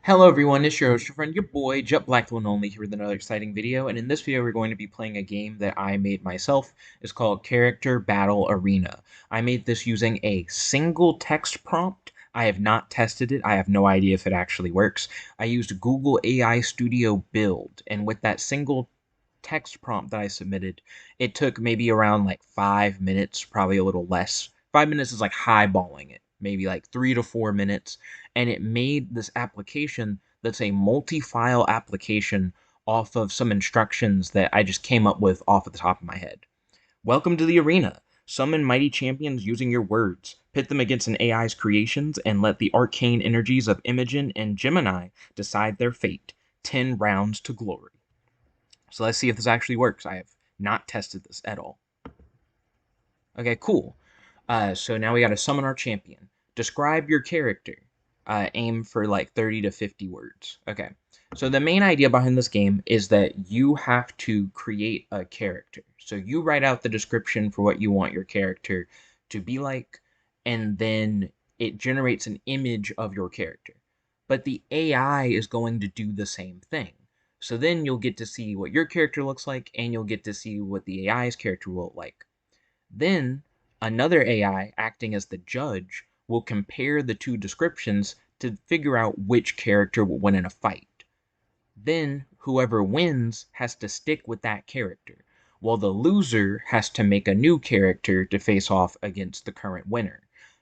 Hello everyone, it's your host, your friend, your boy, Jet Black the One Only, here with another exciting video, and in this video we're going to be playing a game that I made myself. It's called Character Battle Arena. I made this using a single text prompt. I have not tested it, I have no idea if it actually works. I used Google AI Studio Build, and with that single text prompt that I submitted, it took maybe around like 5 minutes, probably a little less. 5 minutes is like highballing it, maybe like 3 to 4 minutes, and it made this application that's a multi-file application off of some instructions that I just came up with off of the top of my head. Welcome to the arena. Summon mighty champions using your words. Pit them against an AI's creations and let the arcane energies of Imagen and Gemini decide their fate. 10 rounds to glory. So let's see if this actually works. I have not tested this at all. Okay, cool. So now we got to summon our champion. Describe your character. Aim for like 30 to 50 words. Okay. So the main idea behind this game is that you have to create a character. So you write out the description for what you want your character to be like, and then it generates an image of your character. But the AI is going to do the same thing. So then you'll get to see what your character looks like, and you'll get to see what the AI's character will look like. Then another AI, acting as the judge, will compare the two descriptions to figure out which character will win in a fight. Then whoever wins has to stick with that character, while the loser has to make a new character to face off against the current winner.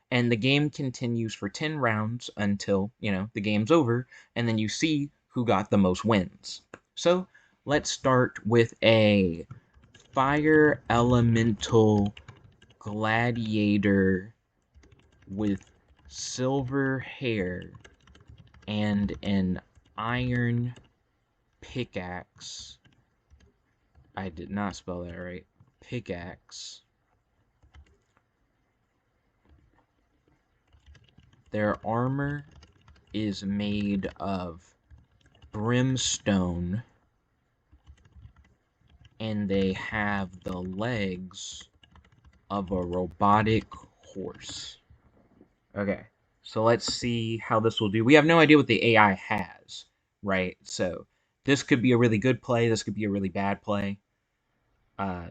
And the game continues for 10 rounds until, the game's over, and then you see who got the most wins. So let's start with a fire elemental gladiator with silver hair and an iron pickaxe. I did not spell that right. Pickaxe. Their armor is made of brimstone, and they have the legs of a robotic horse. Okay, so let's see how this will do. We have no idea what the AI has, right? So this could be a really good play. This could be a really bad play. Uh,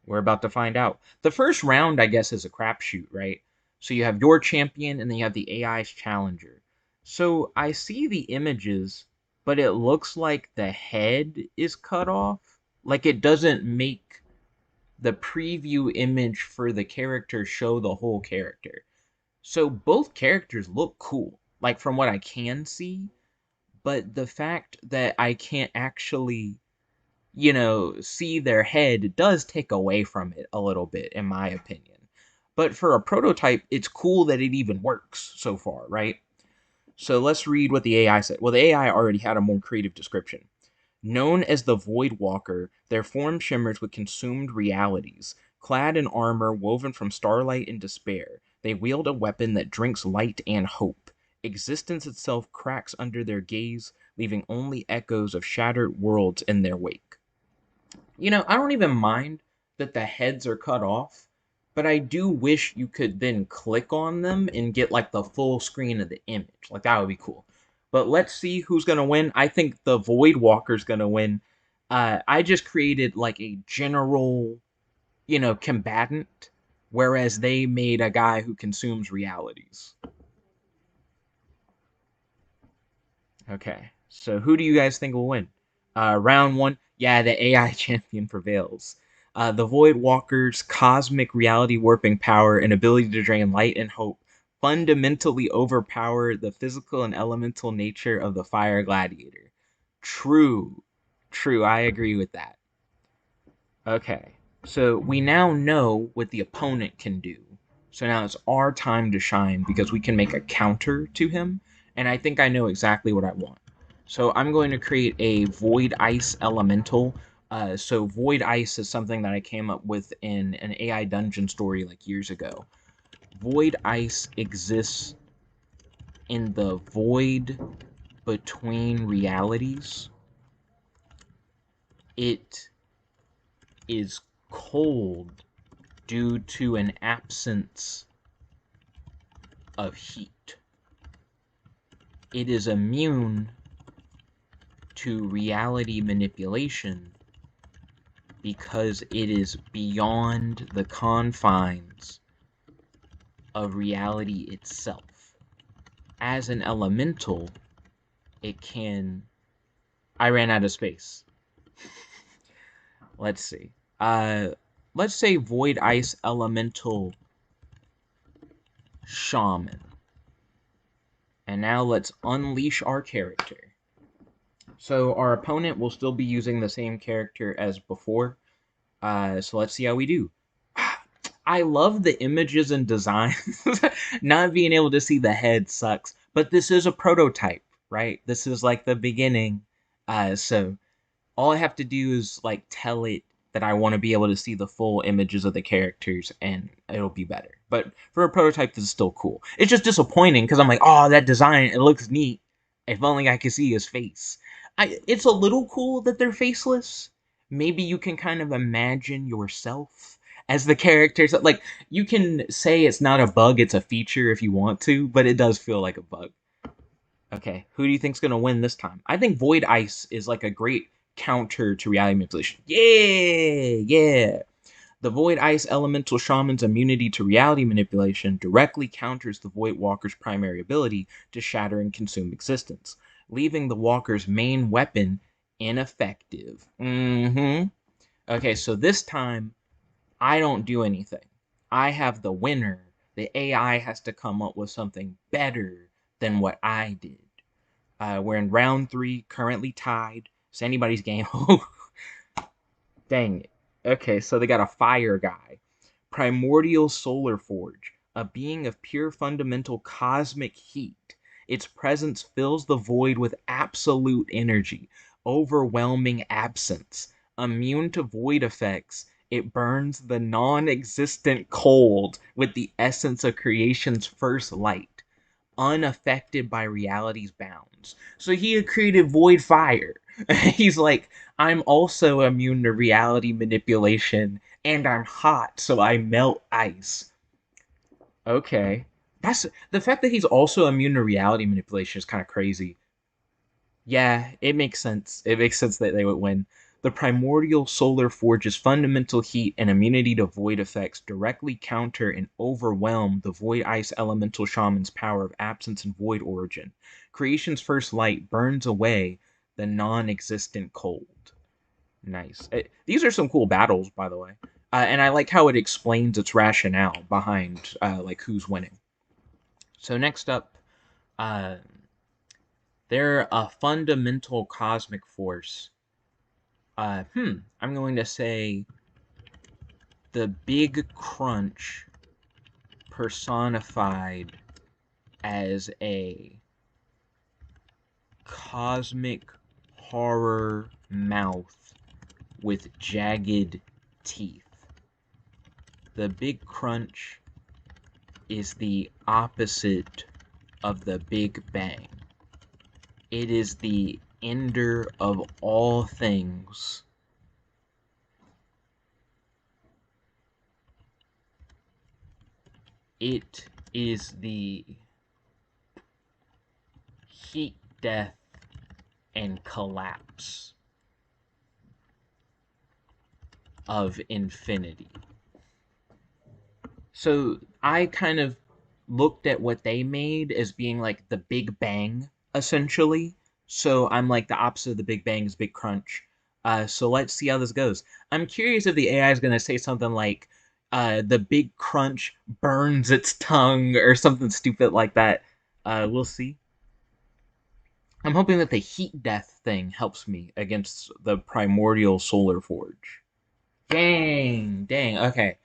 we're about to find out. The first round, I guess, is a crapshoot, right? So you have your champion, and then you have the AI's challenger. So I see the images, but it looks like the head is cut off. Like it doesn't make the preview image for the character show the whole character. So both characters look cool, like from what I can see, but the fact that I can't actually, see their head does take away from it a little bit, in my opinion. But for a prototype, it's cool that it even works so far, right? So let's read what the AI said. Well, the AI already had a more creative description. Known as the Void Walker, their form shimmers with consumed realities. Clad in armor woven from starlight and despair, they wield a weapon that drinks light and hope. Existence itself cracks under their gaze, leaving only echoes of shattered worlds in their wake. I don't even mind that the heads are cut off, but I do wish you could then click on them and get like the full screen of the image. Like that would be cool. But let's see who's gonna win. I think the Void Walker's gonna win. I just created like a general, combatant, whereas they made a guy who consumes realities. Okay, so who do you guys think will win? Round one, yeah, the AI champion prevails. The Void Walker's cosmic reality warping power and ability to drain light and hope fundamentally overpower the physical and elemental nature of the Fire Gladiator. True, true, I agree with that. Okay, so we now know what the opponent can do. So now it's our time to shine because we can make a counter to him, and I think I know exactly what I want. So I'm going to create a Void Ice Elemental. So Void Ice is something that I came up with in an AI dungeon story like years ago. Void Ice exists in the void between realities. It is cold due to an absence of heat. It is immune to reality manipulation because it is beyond the confines of reality itself. As an elemental, it can... I ran out of space. Let's see. Uh, let's say Void Ice Elemental Shaman. And now let's unleash our character. So our opponent will still be using the same character as before. So let's see how we do. I love the images and designs. Not being able to see the head sucks, but this is a prototype, right? This is like the beginning. So all I have to do is like tell it that I want to be able to see the full images of the characters and it'll be better. But for a prototype, this is still cool. It's just disappointing because I'm like, oh, that design, it looks neat. If only I could see his face. It's a little cool that they're faceless. Maybe you can kind of imagine yourself as the characters. Like, you can say it's not a bug, it's a feature if you want to, but it does feel like a bug. Okay, who do you think's gonna win this time? I think Void Ice is like a great counter to reality manipulation. Yeah. The Void Ice Elemental Shaman's immunity to reality manipulation directly counters the Void Walker's primary ability to shatter and consume existence, leaving the Walker's main weapon ineffective. Okay, so this time I don't do anything. I have the winner. The AI has to come up with something better than what I did. We're in round 3, currently tied. It's anybody's game. Dang it. Okay, so they got a fire guy. Primordial Solar Forge, a being of pure fundamental cosmic heat. Its presence fills the void with absolute energy, overwhelming absence. Immune to void effects, it burns the non existent cold with the essence of creation's first light, unaffected by reality's bounds. So he had created Void Fire. He's like, I'm also immune to reality manipulation, and I'm hot, so I melt ice. Okay. That's the fact that he's also immune to reality manipulation is kind of crazy. Yeah, it makes sense. It makes sense that they would win. The primordial solar forge's fundamental heat and immunity to void effects directly counter and overwhelm the void ice elemental shaman's power of absence and void origin. Creation's first light burns away the non-existent cold. Nice. These are some cool battles, by the way. And I like how it explains its rationale behind like who's winning. So next up, uh, they're a fundamental cosmic force. I'm going to say the Big Crunch personified as a cosmic horror mouth with jagged teeth. The Big Crunch is the opposite of the Big Bang. It is the ender of all things. It is the heat death and collapse of infinity. So I kind of looked at what they made as being like the Big Bang, essentially. So I'm like the opposite of the Big Bang is Big Crunch. So let's see how this goes. I'm curious if the AI is going to say something like, the Big Crunch burns its tongue or something stupid like that. We'll see. I'm hoping that the heat death thing helps me against the primordial solar forge. Dang. Okay.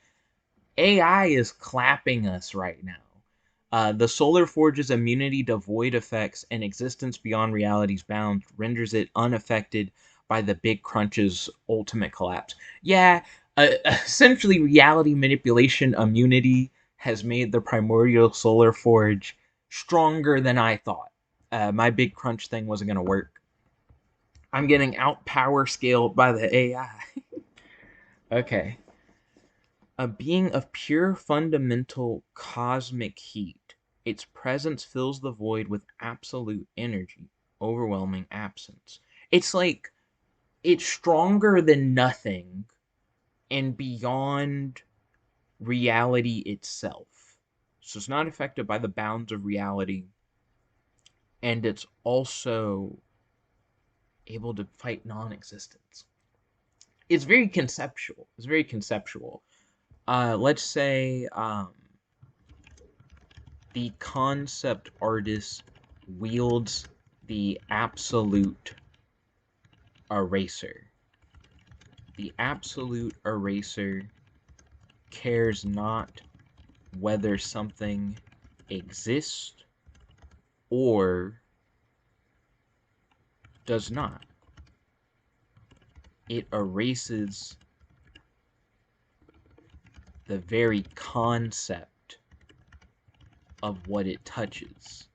AI is clapping us right now. The Solar Forge's immunity to void effects and existence beyond reality's bounds renders it unaffected by the Big Crunch's ultimate collapse. Yeah, essentially, reality manipulation immunity has made the Primordial Solar Forge stronger than I thought. My Big Crunch thing wasn't going to work. I'm getting out power scaled by the AI. Okay. A being of pure fundamental cosmic heat. Its presence fills the void with absolute energy, overwhelming absence. It's like it's stronger than nothing and beyond reality itself. So it's not affected by the bounds of reality, and it's also able to fight non-existence. It's very conceptual. It's very conceptual. Let's say the concept artist wields the absolute eraser. The absolute eraser cares not whether something exists or does not. It erases the very concept of what it touches.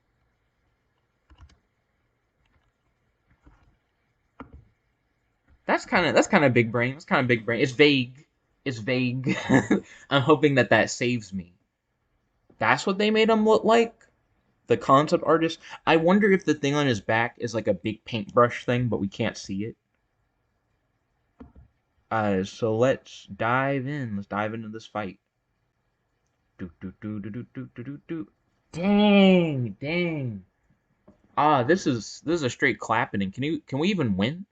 That's kind of big brain. That's kind of big brain. It's vague. It's vague. I'm hoping that that saves me. That's what they made him look like. The concept artist. I wonder if the thing on his back is like a big paintbrush thing, but we can't see it. So let's dive in. Let's dive into this fight. Do do do do do do do do do. Dang, dang. This is a straight clapping. Can we even win?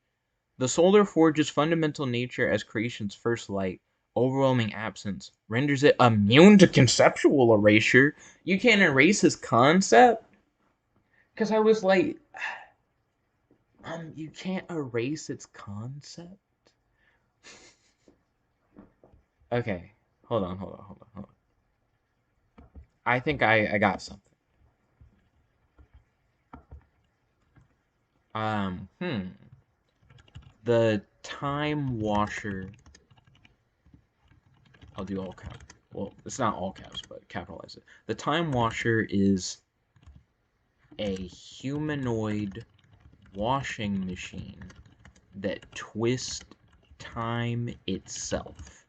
The solar forge's fundamental nature as creation's first light, overwhelming absence, renders it immune to conceptual erasure. You can't erase his concept? Because I was like, you can't erase its concept? Okay, hold on. I think I got something. Um, hmm. The time washer. I'll do all caps. Well, it's not all caps, but capitalize it. The time washer is a humanoid washing machine that twists time itself.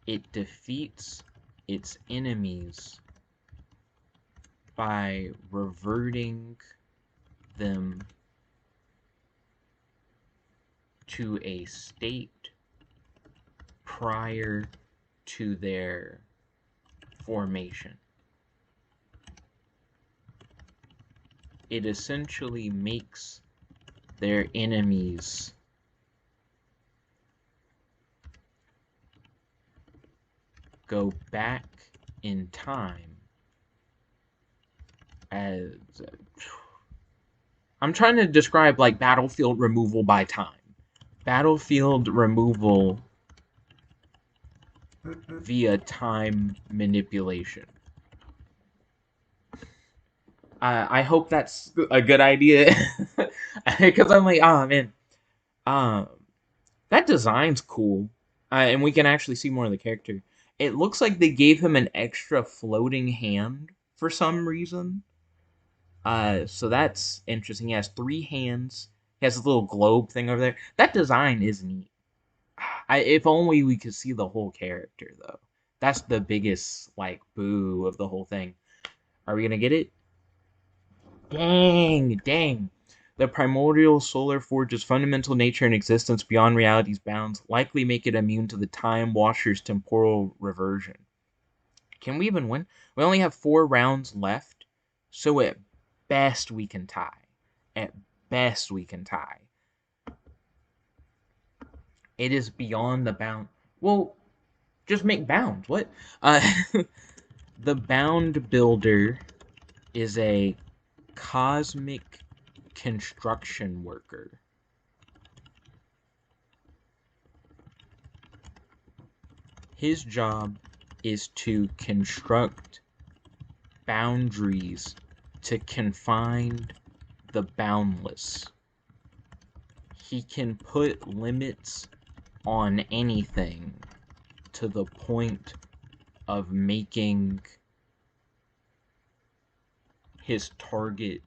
It defeats its enemies by reverting them to a state prior to their formation. It essentially makes their enemies go back in time as I'm trying to describe like battlefield removal by time. Battlefield removal via time manipulation. I hope that's a good idea because I'm like, oh man, um, that design's cool, and we can actually see more of the character. It looks like they gave him an extra floating hand for some reason. So that's interesting. He has three hands. He has a little globe thing over there. That design is neat. If only we could see the whole character though. That's the biggest like boo of the whole thing. Are we gonna get it? Dang, dang. The primordial solar forge's fundamental nature and existence beyond reality's bounds likely make it immune to the time washer's temporal reversion. Can we even win? We only have 4 rounds left, so at best we can tie. At best we can tie. It is beyond the bound. Well, just make bounds. What? Uh, the bound builder is a cosmic construction worker. His job is to construct boundaries to confine the boundless. He can put limits on anything to the point of making his target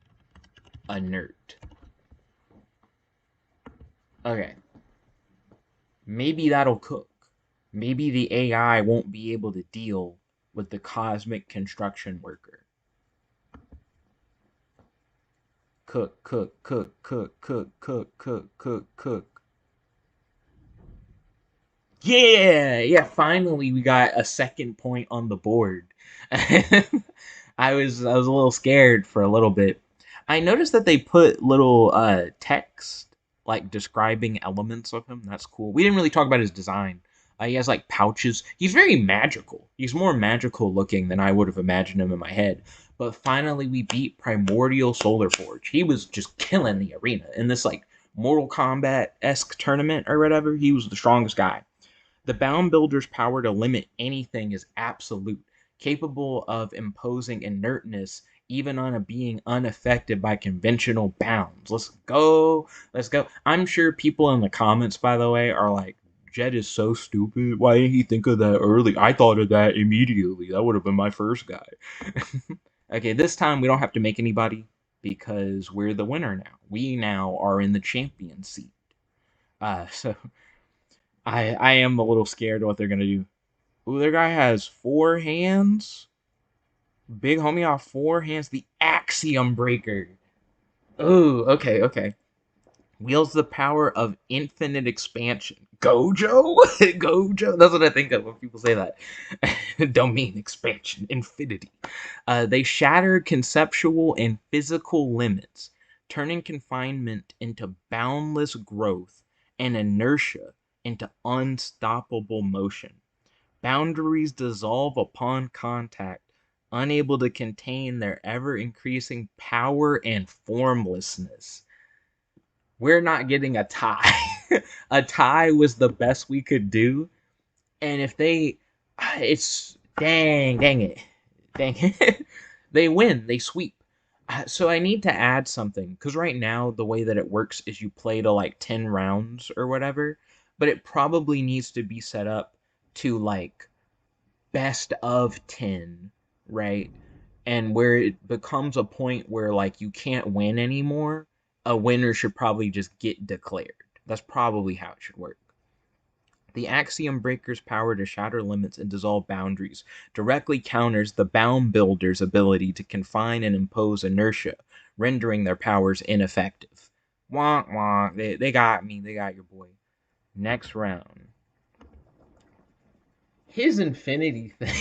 inert. Okay. Maybe that'll cook. Maybe the AI won't be able to deal with the cosmic construction worker. Cook, cook, cook, cook, cook, cook, cook, cook, cook. Yeah, yeah, finally we got a second point on the board. I was a little scared for a little bit. I noticed that they put little text like describing elements of him. That's cool. We didn't really talk about his design. He has like pouches. He's very magical. He's more magical looking than I would have imagined him in my head. But finally we beat Primordial Solar Forge. He was just killing the arena in this like Mortal Kombat-esque tournament or whatever. He was the strongest guy. The Bound Builder's power to limit anything is absolute, capable of imposing inertness even on a being unaffected by conventional bounds. Let's go. Let's go. I'm sure people in the comments, by the way, are like, Jed is so stupid. Why didn't he think of that early? I thought of that immediately. That would have been my first guy. Okay, this time we don't have to make anybody because we're the winner now. We now are in the champion seat. So I am a little scared of what they're gonna do. Ooh, their guy has four hands. Big homie off four hands. The Axiom Breaker. Ooh, okay, okay. Wields the power of infinite expansion. Gojo? Gojo? That's what I think of when people say that. Domain expansion. Infinity. They shatter conceptual and physical limits, turning confinement into boundless growth and inertia into unstoppable motion. Boundaries dissolve upon contact, unable to contain their ever increasing power and formlessness. We're not getting a tie. A tie was the best we could do. And if they, it's dang it, dang it, they win, they sweep. So I need to add something because right now the way that it works is you play to like 10 rounds or whatever, but it probably needs to be set up to like best of 10, right? And where it becomes a point where like you can't win anymore, a winner should probably just get declared. That's probably how it should work. The Axiom Breaker's power to shatter limits and dissolve boundaries directly counters the Bound Builder's ability to confine and impose inertia, rendering their powers ineffective. Wonk wonk. They got me. They got your boy. Next round. His infinity thing.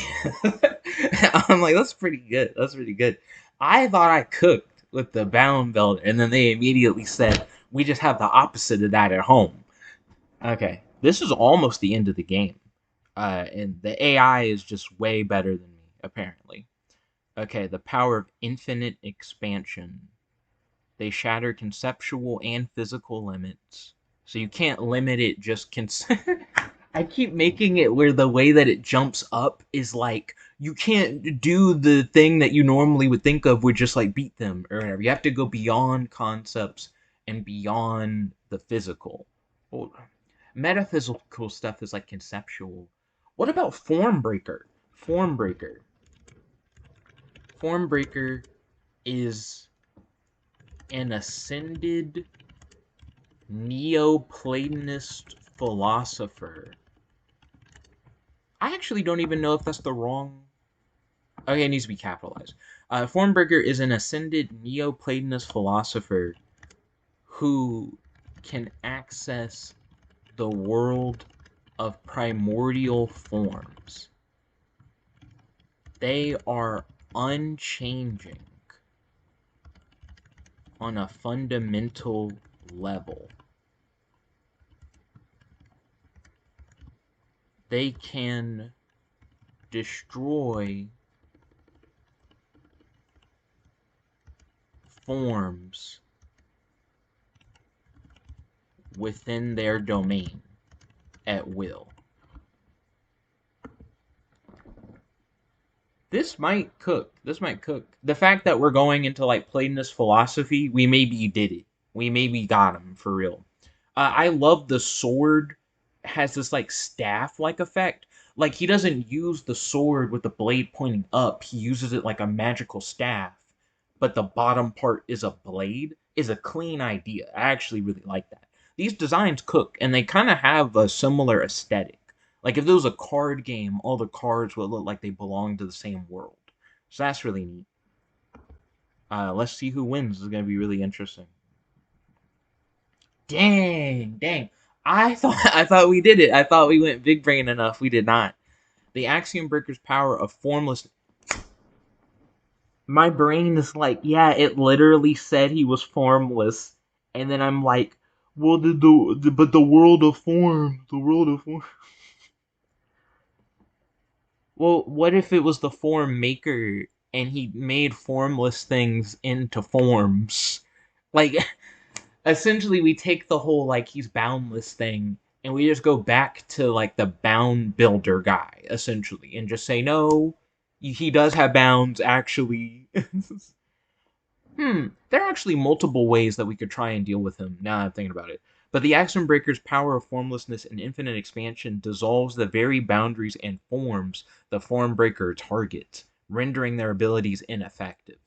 I'm like, that's pretty good. That's pretty good. I thought I cooked with the Bound Builder, and then they immediately said, we just have the opposite of that at home. Okay, this is almost the end of the game, and the AI is just way better than me, apparently. Okay, the power of infinite expansion. They shatter conceptual and physical limits, so you can't limit it just I keep making it where the way that it jumps up is like you can't do the thing that you normally would think of would just like beat them or whatever. You have to go beyond concepts and beyond the physical. Well, metaphysical stuff is like conceptual. What about Form Breaker? Form Breaker. Form Breaker is an ascended Neoplatonist philosopher. I actually don't even know if that's the wrong. Okay, it needs to be capitalized. Formberger is an ascended Neoplatonist philosopher who can access the world of primordial forms. They are unchanging on a fundamental level. They can destroy forms within their domain at will. This might cook. This might cook. The fact that we're going into like Platonist philosophy, we maybe did it. We maybe got him for real. I love the sword has this like staff like effect. Like he doesn't use the sword with the blade pointing up. He uses it like a magical staff, but the bottom part is a blade. Is a clean idea. I actually really like that. These designs cook, and they kind of have a similar aesthetic. Like if there was a card game, all the cards would look like they belong to the same world. So that's really neat. Let's see who wins. This is gonna be really interesting. Dang. I thought we did it. I thought we went big brain enough. We did not. The axiom breaker's power of formless. My brain is like, yeah, it literally said he was formless, and then I'm like, well, but the world of form, the world of form. Well, what if it was the form maker and he made formless things into forms? Like, essentially, we take the whole like he's boundless thing and we just go back to like the bound builder guy, essentially, and just say, no, he does have bounds, actually. There are actually multiple ways that we could try and deal with him, now that I'm thinking about it. But the Axiom Breaker's power of formlessness and infinite expansion dissolves the very boundaries and forms the Form Breaker targets, rendering their abilities ineffective.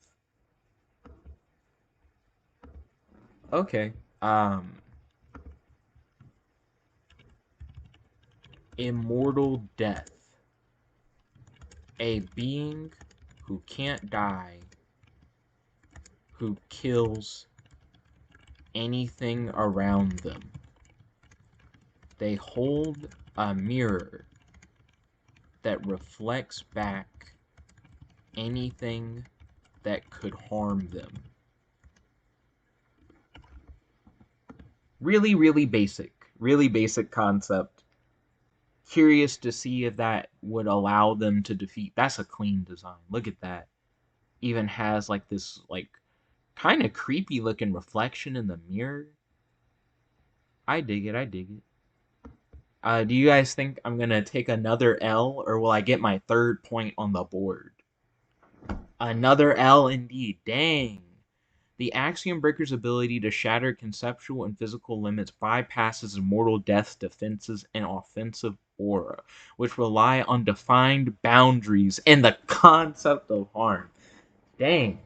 Okay. Um, Immortal Death. A being who can't die, who kills anything around them. They hold a mirror that reflects back anything that could harm them. Really basic concept. Curious to see if that would allow them to defeat. That's a clean design. Look at that. Even has like this like kind of creepy looking reflection in the mirror. I dig it. I dig it. Do you guys think I'm gonna take another L, or will I get my third point on the board? Another L indeed. Dang. The Axiom Breaker's ability to shatter conceptual and physical limits bypasses Immortal Death's defenses and offensive aura, which rely on defined boundaries and the concept of harm. Dang.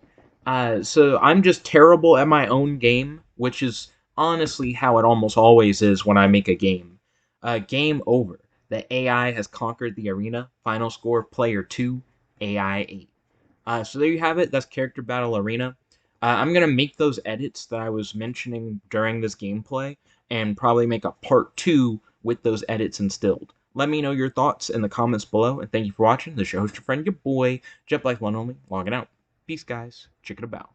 So I'm just terrible at my own game, which is honestly how it almost always is when I make a game. Game over. The AI has conquered the arena. Final score, player 2, AI 8. So there you have it. That's Character Battle Arena. I'm going to make those edits that I was mentioning during this gameplay and probably make a part 2 with those edits instilled. Let me know your thoughts in the comments below, and thank you for watching. This is your host, your friend, your boy, Jet Black One Only, logging out. Peace, guys. Check it about.